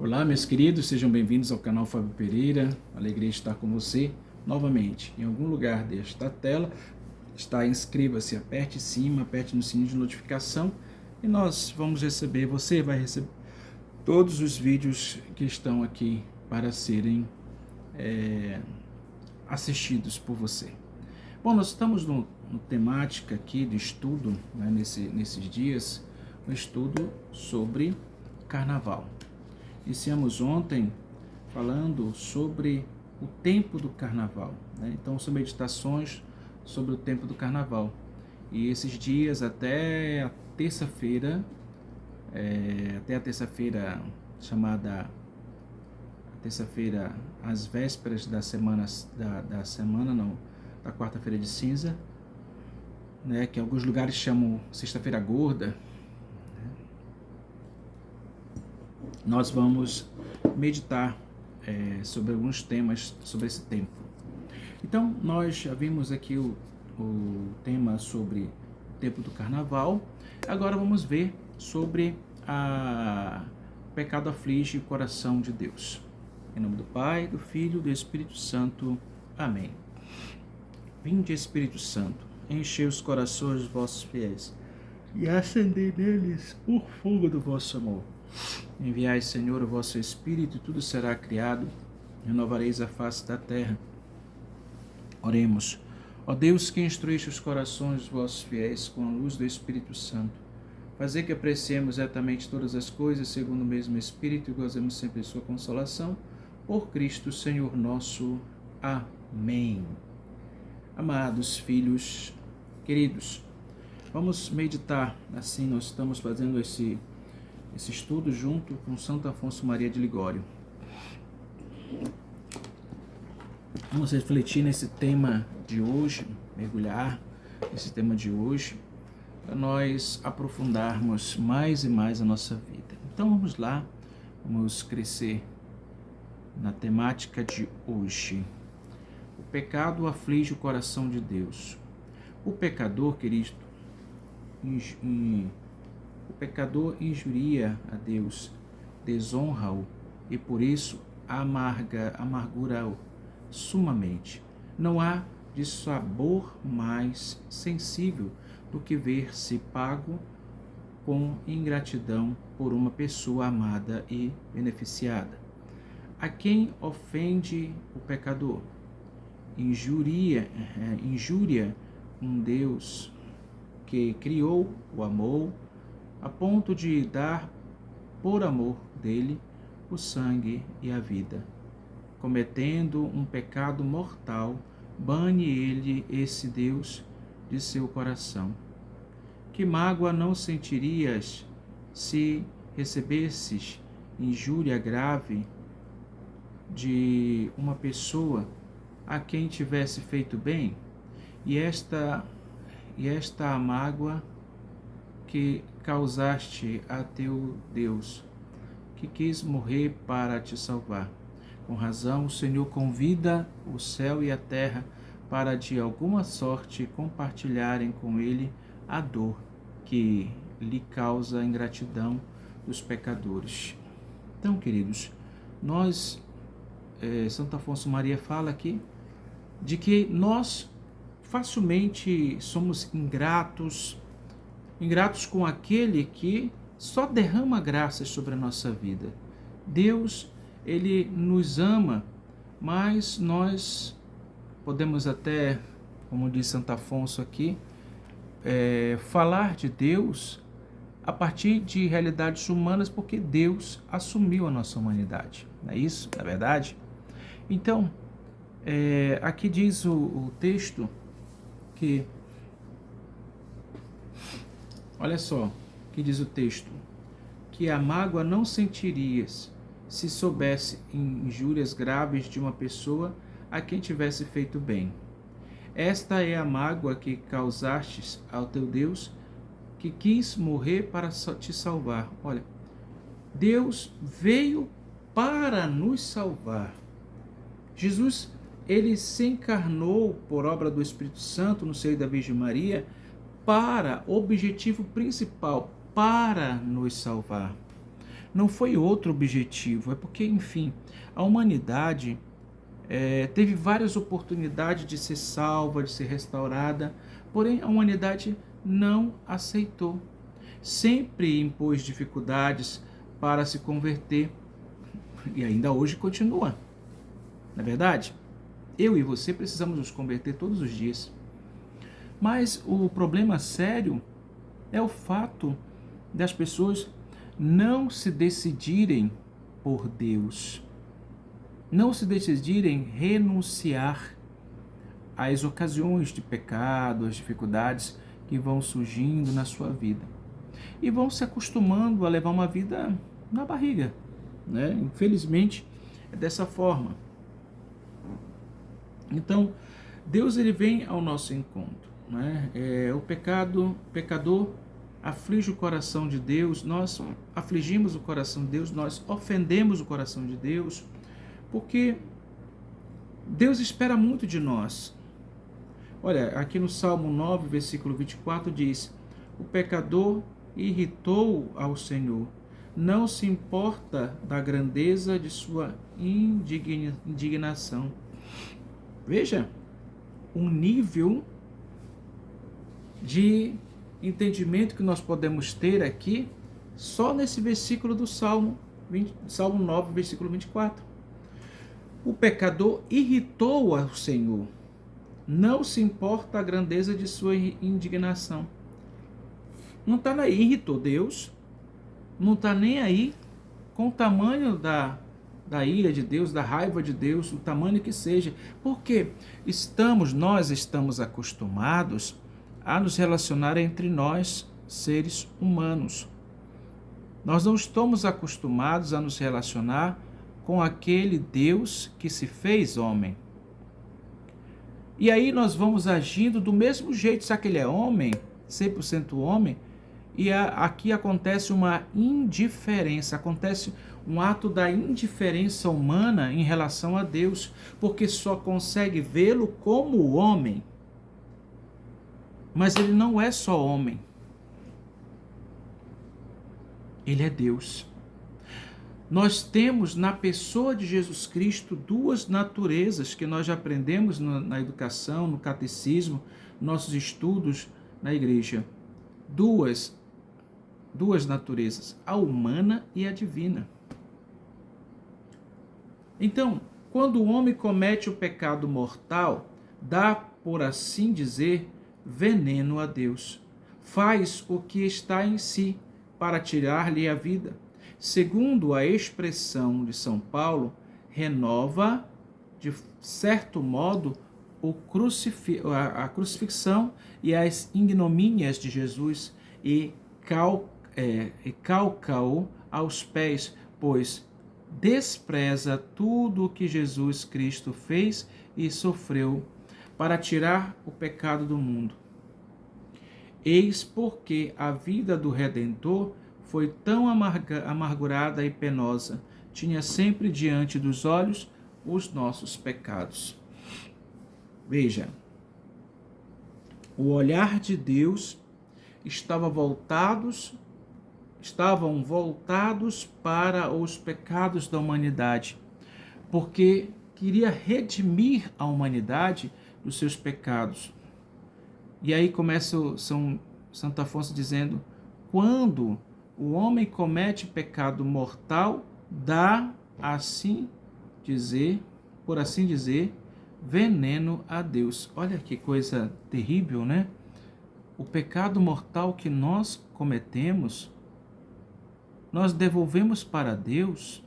Olá, meus queridos, sejam bem-vindos ao canal Fábio Pereira. Alegria estar com você novamente. Em algum lugar desta tela está inscreva-se, aperte em cima, aperte no sininho de notificação e nós vamos receber, você vai receber todos os vídeos que estão aqui para serem assistidos por você. Bom, nós estamos no temática aqui de estudo, né, nesses dias, um estudo sobre carnaval. Iniciamos ontem falando sobre o tempo do carnaval, né? Então são meditações sobre o tempo do carnaval. E esses dias até a terça-feira, chamada terça-feira, às vésperas da semana, da quarta-feira de cinza, né? Que alguns lugares chamam sexta-feira gorda. Nós vamos meditar sobre alguns temas sobre esse tempo. Então, nós já vimos aqui o tema sobre o tempo do carnaval. Agora vamos ver sobre o pecado aflige o coração de Deus. Em nome do Pai, do Filho e do Espírito Santo. Amém. Vinde, Espírito Santo, enchei os corações dos vossos fiéis e acendei neles o fogo do vosso amor. Enviai, Senhor, o vosso Espírito, e tudo será criado, renovareis a face da terra. Oremos. Ó Deus, que instruíste os corações dos vossos fiéis com a luz do Espírito Santo, fazei que apreciemos retamente todas as coisas, segundo o mesmo Espírito, e gozemos sempre de sua consolação, por Cristo, Senhor nosso. Amém. Amados filhos, queridos, vamos meditar, assim nós estamos fazendo esse estudo junto com Santo Afonso Maria de Ligório. Vamos refletir nesse tema de hoje, mergulhar nesse tema de hoje, para nós aprofundarmos mais e mais a nossa vida. Então vamos lá, vamos crescer na temática de hoje. O pecado aflige o coração de Deus. O pecador, querido, o pecador injuria a Deus, desonra-o e por isso amargura-o sumamente. Não há de sabor mais sensível do que ver-se pago com ingratidão por uma pessoa amada e beneficiada. A quem ofende o pecador? Injúria um Deus que criou, o amou, a ponto de dar, por amor dele, o sangue e a vida. Cometendo um pecado mortal, bane ele esse Deus de seu coração. Que mágoa não sentirias se recebesses injúria grave de uma pessoa a quem tivesse feito bem? E esta mágoa que causaste a teu Deus, que quis morrer para te salvar. Com razão, o Senhor convida o céu e a terra para de alguma sorte compartilharem com ele a dor que lhe causa a ingratidão dos pecadores. Então, queridos, Santo Afonso Maria fala aqui de que nós facilmente somos ingratos com aquele que só derrama graças sobre a nossa vida. Deus, ele nos ama, mas nós podemos até, como diz Santo Afonso aqui, falar de Deus a partir de realidades humanas, porque Deus assumiu a nossa humanidade. Não é isso, na verdade? Então, aqui diz o texto que, olha só, que diz o texto, que a mágoa não sentirias se soubesse injúrias graves de uma pessoa a quem tivesse feito bem. Esta é a mágoa que causastes ao teu Deus, que quis morrer para te salvar. Olha, Deus veio para nos salvar. Jesus, ele se encarnou por obra do Espírito Santo no seio da Virgem Maria para objetivo principal, para nos salvar. não foi outro objetivo, é porque, enfim, a humanidade teve várias oportunidades de ser salva, de ser restaurada, porém a humanidade não aceitou. Sempre impôs dificuldades para se converter e ainda hoje continua, não é verdade? Eu e você precisamos nos converter todos os dias. Mas o problema sério é o fato das pessoas não se decidirem por Deus, não se decidirem renunciar às ocasiões de pecado, às dificuldades que vão surgindo na sua vida. E vão se acostumando a levar uma vida na barriga, né? Infelizmente, é dessa forma. Então, Deus ele vem ao nosso encontro, né? O pecador aflige o coração de Deus, nós afligimos o coração de Deus, nós ofendemos o coração de Deus, porque Deus espera muito de nós. Olha, aqui no Salmo 9, versículo 24 diz: o pecador irritou ao Senhor, não se importa da grandeza de sua indignação. Veja, um nível de entendimento que nós podemos ter aqui só nesse versículo do Salmo 9, versículo 24. O pecador irritou ao Senhor, não se importa a grandeza de sua indignação. Não está aí, irritou Deus, não está nem aí com o tamanho da ira de Deus, da raiva de Deus, o tamanho que seja, porque nós estamos acostumados a nos relacionar entre nós, seres humanos. Nós não estamos acostumados a nos relacionar com aquele Deus que se fez homem. E aí nós vamos agindo do mesmo jeito, se aquele é homem, 100% homem, e aqui acontece uma indiferença, acontece um ato da indiferença humana em relação a Deus, porque só consegue vê-lo como homem. Mas ele não é só homem. Ele é Deus. Nós temos na pessoa de Jesus Cristo duas naturezas que nós já aprendemos na educação, no catecismo, nossos estudos na igreja. Duas naturezas, a humana e a divina. Então, quando o homem comete o pecado mortal, dá, por assim dizer, veneno a Deus. Faz o que está em si para tirar-lhe a vida. Segundo a expressão de São Paulo, renova, de certo modo, a crucifixão e as ignomínias de Jesus e calca-o aos pés, pois despreza tudo o que Jesus Cristo fez e sofreu para tirar o pecado do mundo. Eis porque a vida do Redentor foi tão amargurada e penosa, tinha sempre diante dos olhos os nossos pecados. Veja, o olhar de Deus estavam voltados para os pecados da humanidade, porque queria redimir a humanidade dos seus pecados. E aí começa Santo Afonso dizendo: quando o homem comete pecado mortal, dá, por assim dizer, veneno a Deus. Olha que coisa terrível, né? O pecado mortal que nós cometemos, nós devolvemos para Deus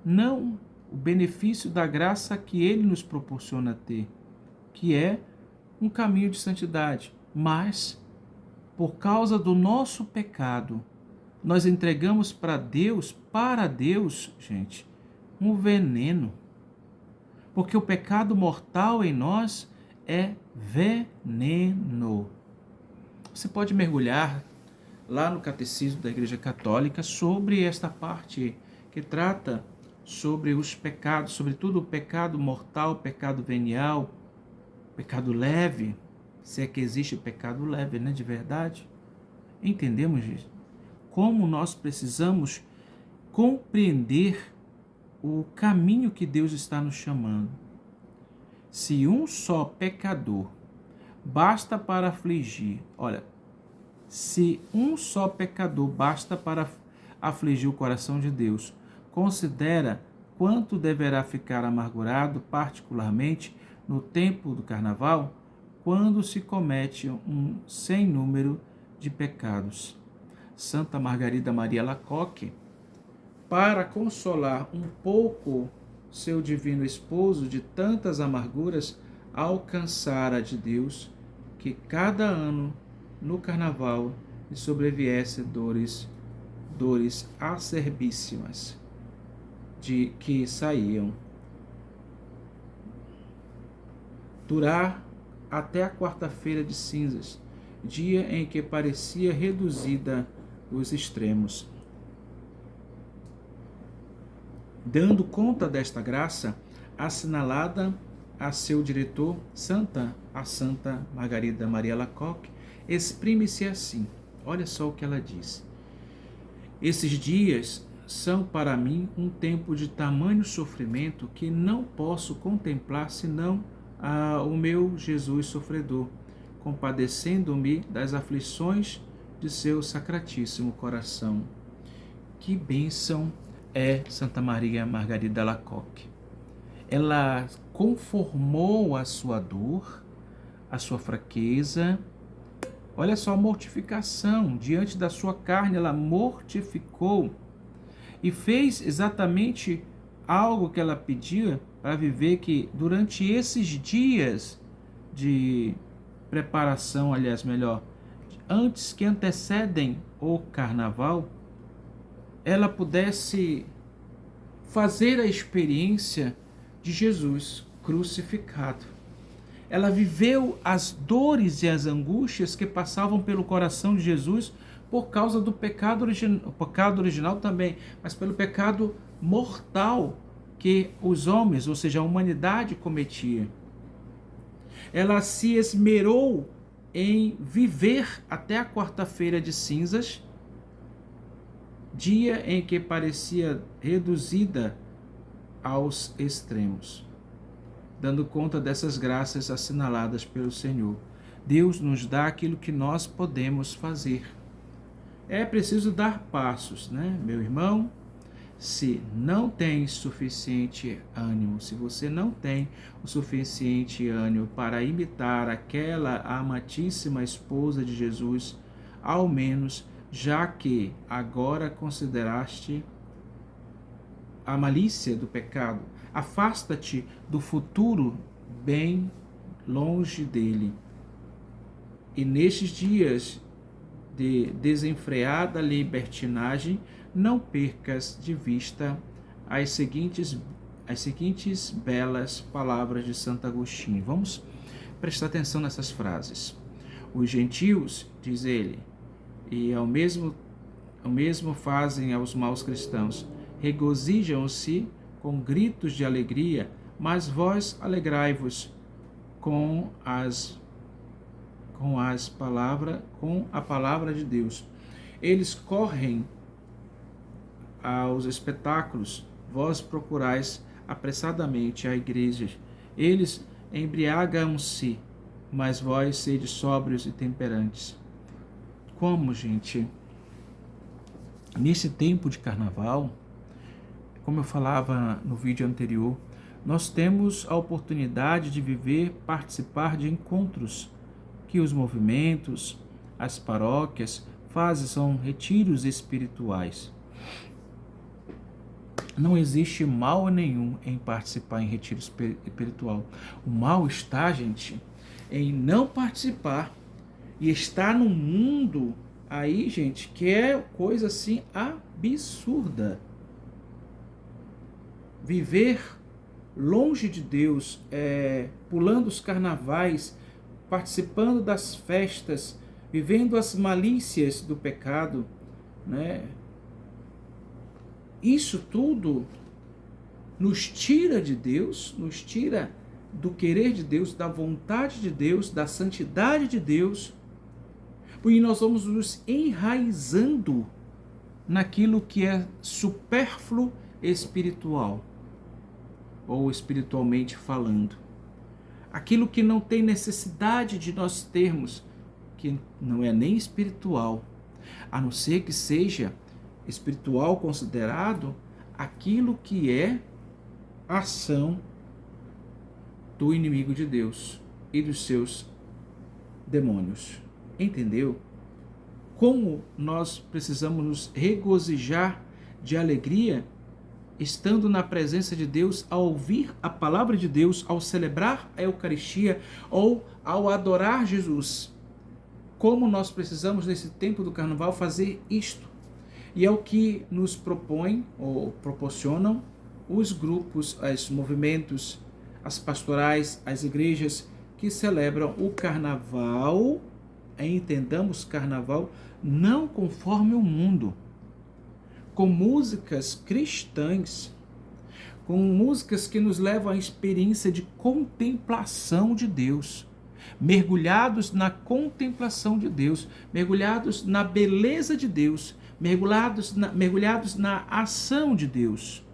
não o benefício da graça que Ele nos proporciona ter, que é um caminho de santidade, mas por causa do nosso pecado, nós entregamos para Deus, gente, um veneno. Porque o pecado mortal em nós é veneno. Você pode mergulhar lá no Catecismo da Igreja Católica sobre esta parte que trata sobre os pecados, sobretudo o pecado mortal, pecado venial, pecado leve, se é que existe pecado leve, né, de verdade. Entendemos, gente? Como nós precisamos compreender o caminho que Deus está nos chamando. Se um só pecador basta para afligir, olha, se um só pecador basta para afligir o coração de Deus, considera quanto deverá ficar amargurado, particularmente no tempo do carnaval, quando se comete um sem número de pecados. Santa Margarida Maria Alacoque, para consolar um pouco seu divino esposo de tantas amarguras, alcançara de Deus que cada ano no carnaval lhe sobreviesse dores acerbíssimas de que saíam durar até a quarta-feira de cinzas, dia em que parecia reduzida os extremos. Dando conta desta graça, assinalada a seu diretor, a Santa Margarida Maria Alacoque, exprime-se assim. Olha só o que ela diz. Esses dias são para mim um tempo de tamanho sofrimento que não posso contemplar senão o meu Jesus sofredor, compadecendo-me das aflições de seu sacratíssimo coração. Que bênção é Santa Maria Margarida Alacoque. Ela conformou a sua dor, a sua fraqueza. Olha só a mortificação. Diante da sua carne, ela mortificou e fez exatamente algo que ela pedia para viver, que durante esses dias de preparação, aliás, melhor, antes que antecedem o carnaval, ela pudesse fazer a experiência de Jesus crucificado. Ela viveu as dores e as angústias que passavam pelo coração de Jesus por causa do pecado original também, mas pelo pecado mortal que os homens, ou seja, a humanidade cometia. Ela se esmerou em viver até a quarta-feira de cinzas, dia em que parecia reduzida aos extremos, dando conta dessas graças assinaladas pelo Senhor. Deus nos dá aquilo que nós podemos fazer. É preciso dar passos, né, meu irmão? Se não tem suficiente ânimo, se você não tem o suficiente ânimo para imitar aquela amantíssima esposa de Jesus, ao menos, já que agora consideraste a malícia do pecado, afasta-te do futuro bem longe dele. E nestes dias de desenfreada libertinagem, não percas de vista as seguintes belas palavras de Santo Agostinho. Vamos prestar atenção nessas frases. Os gentios, diz ele, e ao mesmo fazem aos maus cristãos, regozijam-se com gritos de alegria, mas vós alegrai-vos com a palavra de Deus. Eles correm aos espetáculos, vós procurais apressadamente a igreja. Eles embriagam-se, mas vós sede sóbrios e temperantes. Como, gente? Nesse tempo de carnaval, como eu falava no vídeo anterior, nós temos a oportunidade de participar de encontros que os movimentos, as paróquias fazem, são retiros espirituais. Não existe mal nenhum em participar em retiro espiritual. O mal está, gente, em não participar e estar num mundo aí, gente, que é coisa assim absurda. Viver longe de Deus, pulando os carnavais, participando das festas, vivendo as malícias do pecado, né? Isso tudo nos tira de Deus, nos tira do querer de Deus, da vontade de Deus, da santidade de Deus, porque nós vamos nos enraizando naquilo que é supérfluo espiritual, ou espiritualmente falando. Aquilo que não tem necessidade de nós termos, que não é nem espiritual, a não ser que seja espiritual considerado aquilo que é ação do inimigo de Deus e dos seus demônios. Entendeu? Como nós precisamos nos regozijar de alegria estando na presença de Deus, ao ouvir a palavra de Deus, ao celebrar a Eucaristia ou ao adorar Jesus. Como nós precisamos nesse tempo do Carnaval fazer isto. E é o que nos propõem ou proporcionam os grupos, os movimentos, as pastorais, as igrejas que celebram o Carnaval, entendamos Carnaval, não conforme o mundo, com músicas cristãs, com músicas que nos levam à experiência de contemplação de Deus, mergulhados na contemplação de Deus, mergulhados na beleza de Deus, mergulhados na ação de Deus.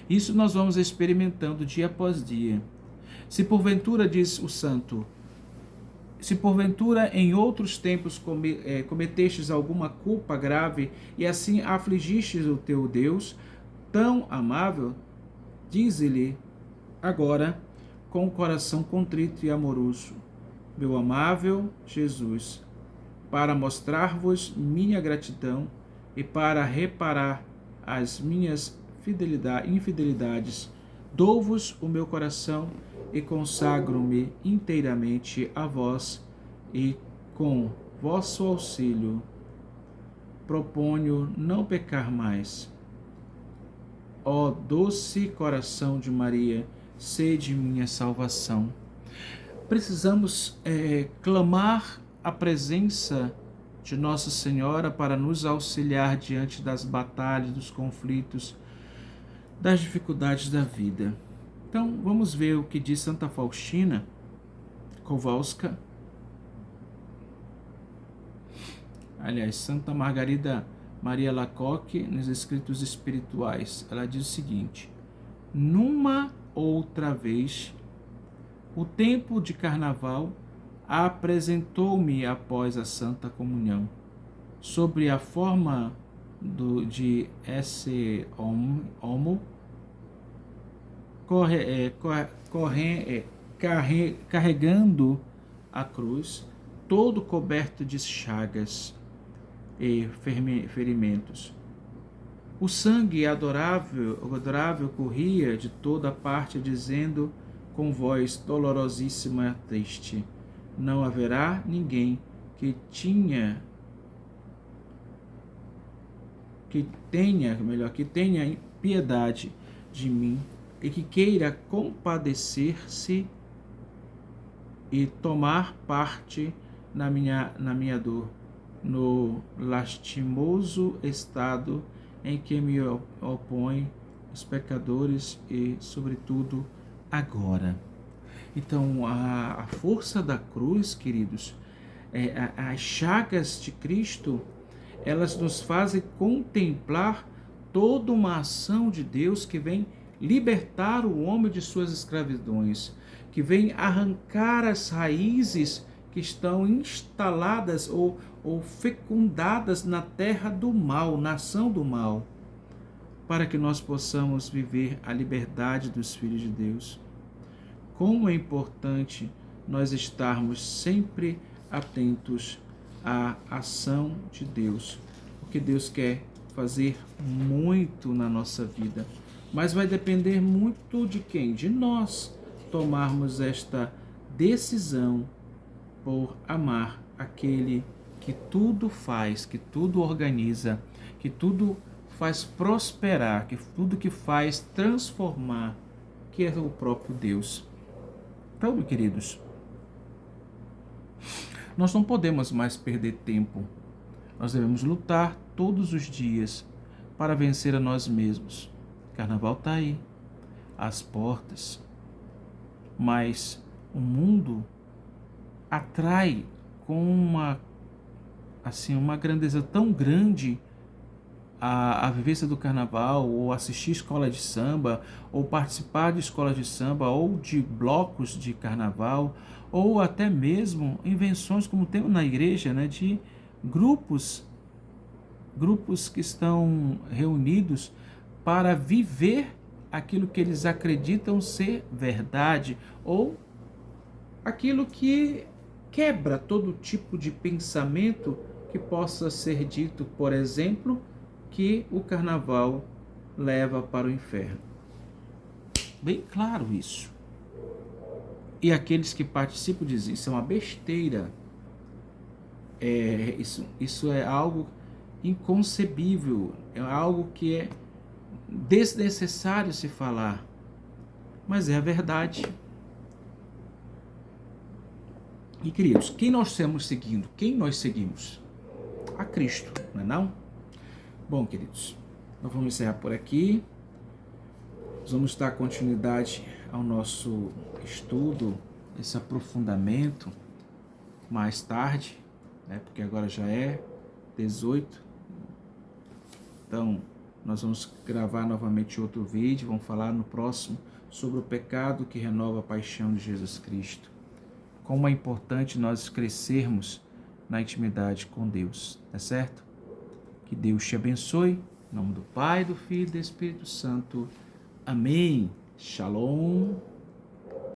Isso nós vamos experimentando dia após dia. Se porventura, diz o santo, se porventura em outros tempos cometestes alguma culpa grave e assim afligistes o teu Deus, tão amável, dize-lhe agora com o coração contrito e amoroso: meu amável Jesus, para mostrar-vos minha gratidão e para reparar as minhas infidelidades, dou-vos o meu coração e consagro-me inteiramente a vós, e com vosso auxílio proponho não pecar mais. Ó doce coração de Maria, sede minha salvação. Precisamos clamar a presença de Nossa Senhora para nos auxiliar diante das batalhas, dos conflitos, das dificuldades da vida. Então, vamos ver o que diz Santa Faustina Kowalska. Aliás, Santa Margarida Maria Lacoque, nos Escritos Espirituais. Ela diz o seguinte: numa outra vez, o tempo de Carnaval apresentou-me após a Santa Comunhão, sobre a forma de esse homo, carregando a cruz, todo coberto de chagas e ferimentos. O sangue adorável corria de toda parte, dizendo com voz dolorosíssima e triste: não haverá ninguém que tenha piedade de mim e que queira compadecer-se e tomar parte na minha dor, no lastimoso estado em que me opõem os pecadores e, sobretudo, agora. Então, a força da cruz, queridos, as chagas de Cristo, elas nos fazem contemplar toda uma ação de Deus que vem libertar o homem de suas escravidões, que vem arrancar as raízes que estão instaladas ou fecundadas na terra do mal, na ação do mal, para que nós possamos viver a liberdade dos filhos de Deus. Como é importante nós estarmos sempre atentos à ação de Deus, porque Deus quer fazer muito na nossa vida, mas vai depender muito de quem? De nós tomarmos esta decisão por amar aquele que tudo faz, que tudo organiza, que tudo faz prosperar, que tudo que faz transformar, que é o próprio Deus. Então, meus queridos, nós não podemos mais perder tempo. Nós devemos lutar todos os dias para vencer a nós mesmos. O Carnaval está aí, às portas, mas o mundo atrai com uma grandeza tão grande a vivência do carnaval, ou assistir escola de samba, ou participar de escola de samba, ou de blocos de carnaval, ou até mesmo invenções como temos na igreja, né, de grupos que estão reunidos para viver aquilo que eles acreditam ser verdade, ou aquilo que quebra todo tipo de pensamento que possa ser dito, por exemplo, que o carnaval leva para o inferno. Bem claro isso. E aqueles que participam dizem, isso é uma besteira. Isso é algo inconcebível, é algo que é desnecessário se falar. Mas é a verdade. E queridos, quem nós estamos seguindo? Quem nós seguimos? A Cristo, não é não? Bom, queridos, nós vamos encerrar por aqui. Nós vamos dar continuidade ao nosso estudo, esse aprofundamento, mais tarde, né? Porque agora já é 18. Então, nós vamos gravar novamente outro vídeo, vamos falar no próximo sobre o pecado que renova a paixão de Jesus Cristo. Como é importante nós crescermos na intimidade com Deus, tá certo? Que Deus te abençoe. Em nome do Pai, do Filho e do Espírito Santo. Amém. Shalom.